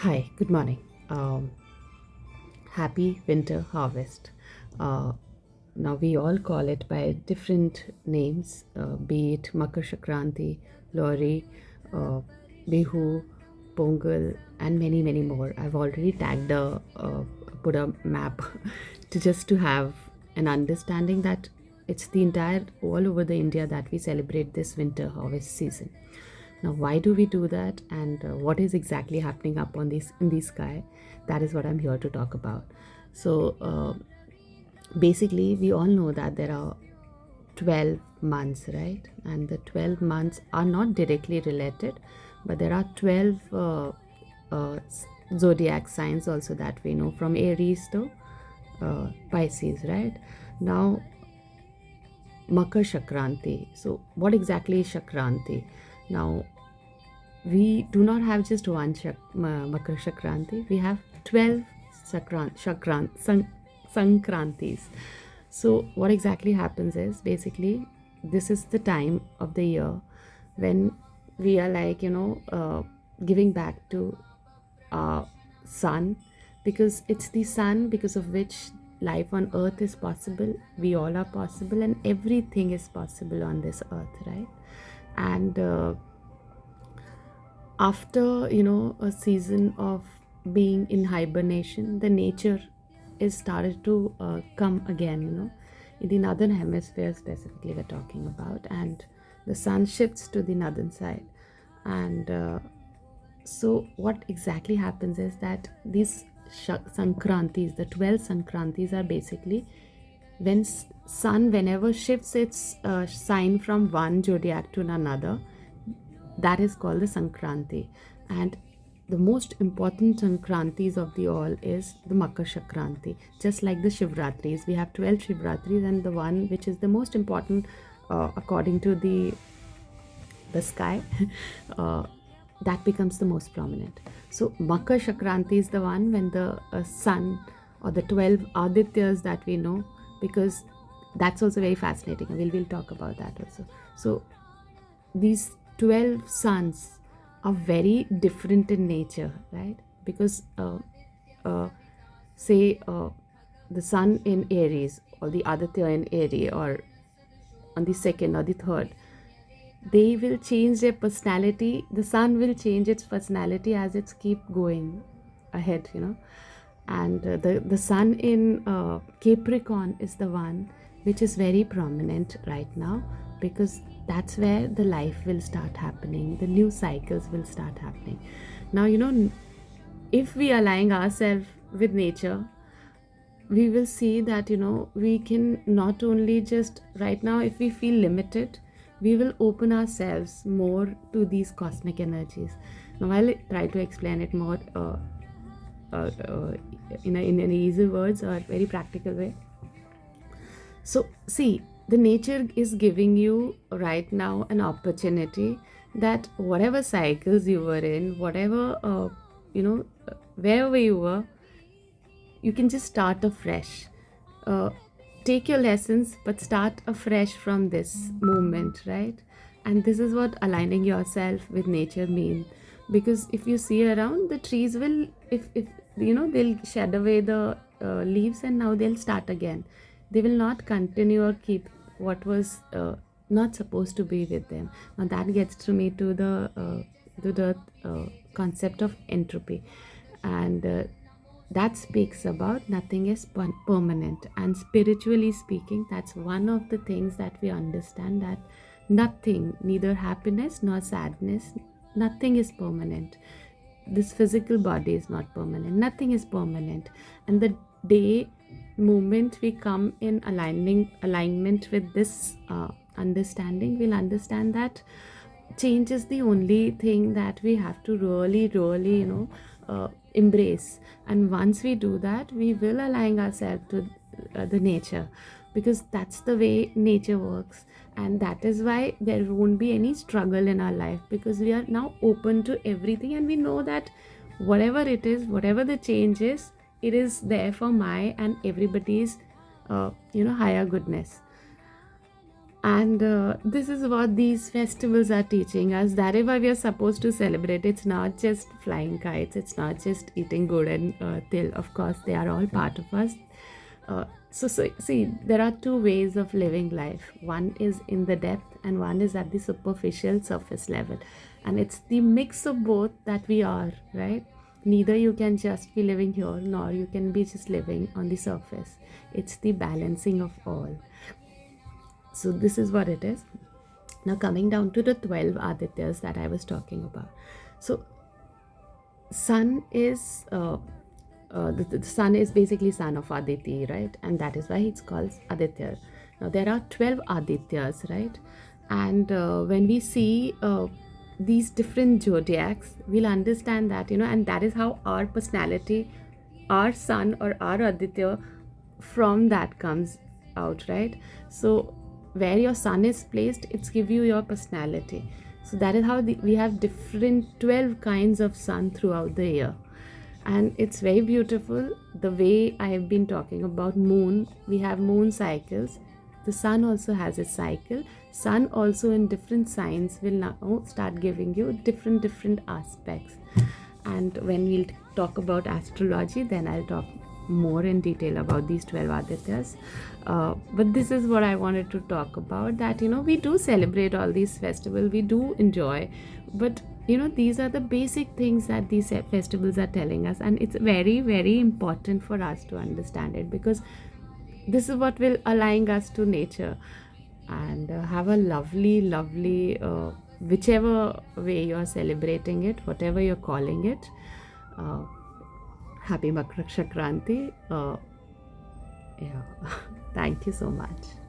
Hi, good morning. Um, Happy winter harvest. Uh, Now, we all call it by different names, be it Makar Sankranti, Lori, uh, Bihu, Pongal, and many, many more. I've already put a map to just to have an understanding that it's the entire all over the India that we celebrate this winter harvest season. Now, why do we do that, and what is exactly happening up on this in the sky? That is what I'm here to talk about. So, basically, we all know that there are 12 months, right? And the 12 months are not directly related, but there are 12 zodiac signs also that we know from Aries to Pisces, right? Now, Makar Sankranti. So, what exactly is Sankranti? Now, we do not have just one Makar Sankranti, we have 12 Sankrantis. So, what exactly happens is basically this is the time of the year when we are like, giving back to our sun, because it's the sun because of which life on earth is possible. We all are possible, and everything is possible on this earth, right? And after a season of being in hibernation, the nature is started to come again, in the northern hemisphere specifically we're talking about, and the sun shifts to the northern side. And so what exactly happens is that these sankrantis, the 12 sankrantis, are basically when sun whenever shifts its sign from one zodiac to another, that is called the Sankranti. And the most important Sankrantis of the all is the Makar Sankranti. Just like the Shivratris, we have 12 Shivratris, and the one which is the most important according to the sky, uh, that becomes the most prominent. So Makar Sankranti is the one when the sun, or the 12 Adityas that we know, because that's also very fascinating. We'll talk about that also. So these 12 suns are very different in nature, right? Because uh, say the sun in Aries or the Aditya in Aries, or on the second or the third, they will change their personality. The sun will change its personality as it's keep going ahead, and the sun in Capricorn is the one which is very prominent right now, because that's where the life will start happening, the new cycles will start happening. Now, if we align ourselves with nature, we will see that we can not only just right now, if we feel limited, we will open ourselves more to these cosmic energies. Now I'll try to explain it more uh, uh, in an easy words or very practical way. So see, the nature is giving you right now an opportunity that whatever cycles you were in, whatever wherever you were, you can just start afresh. Uh, Take your lessons, but start afresh from this moment, right? And this is what aligning yourself with nature means. Because if you see around, the trees will, if they'll shed away the leaves, and now they'll start again. They will not continue or keep what was not supposed to be with them. Now that gets to me to the concept of entropy, and that speaks about nothing is permanent. And spiritually speaking, that's one of the things that we understand, that nothing, neither happiness nor sadness, nothing is permanent. This physical body is not permanent, nothing is permanent. And the day moment we come in alignment with this understanding, we'll understand that change is the only thing that we have to really embrace. And once we do that, we will align ourselves to the nature, because that's the way nature works. And that is why there won't be any struggle in our life, because we are now open to everything, and we know that whatever it is, whatever the change is, it is there for my and everybody's higher goodness. And this is what these festivals are teaching us. That is why we are supposed to celebrate. It's not just flying kites, it's not just eating good and till. Of course, they are all part of us. So, see, there are two ways of living life. One is in the depth, and one is at the superficial surface level. And it's the mix of both that we are, right? Neither you can just be living here, nor you can be just living on the surface. It's the balancing of all. So this is what it is. Now coming down to the 12 adityas that I was talking about. So sun is the sun is basically son of Aditi, right? And that is why it's called Aditya. Now there are 12 Adityas, right? And when we see these different zodiacs, we'll understand that, and that is how our personality, our sun or our Aditya, from that comes out, right? So where your sun is placed, it's give you your personality. So that is how we have different 12 kinds of sun throughout the year. And it's very beautiful the way I have been talking about moon. We have moon cycles. The sun also has a cycle. Sun also in different signs will now start giving you different aspects. And when we'll talk about astrology, then I'll talk more in detail about these 12 adityas. But this is what I wanted to talk about, that we do celebrate all these festivals, we do enjoy, but these are the basic things that these festivals are telling us, and it's very important for us to understand it, because this is what will align us to nature. And have a lovely whichever way you are celebrating it, whatever you're calling it. Happy Makar Sankranti. Yeah. Thank you so much.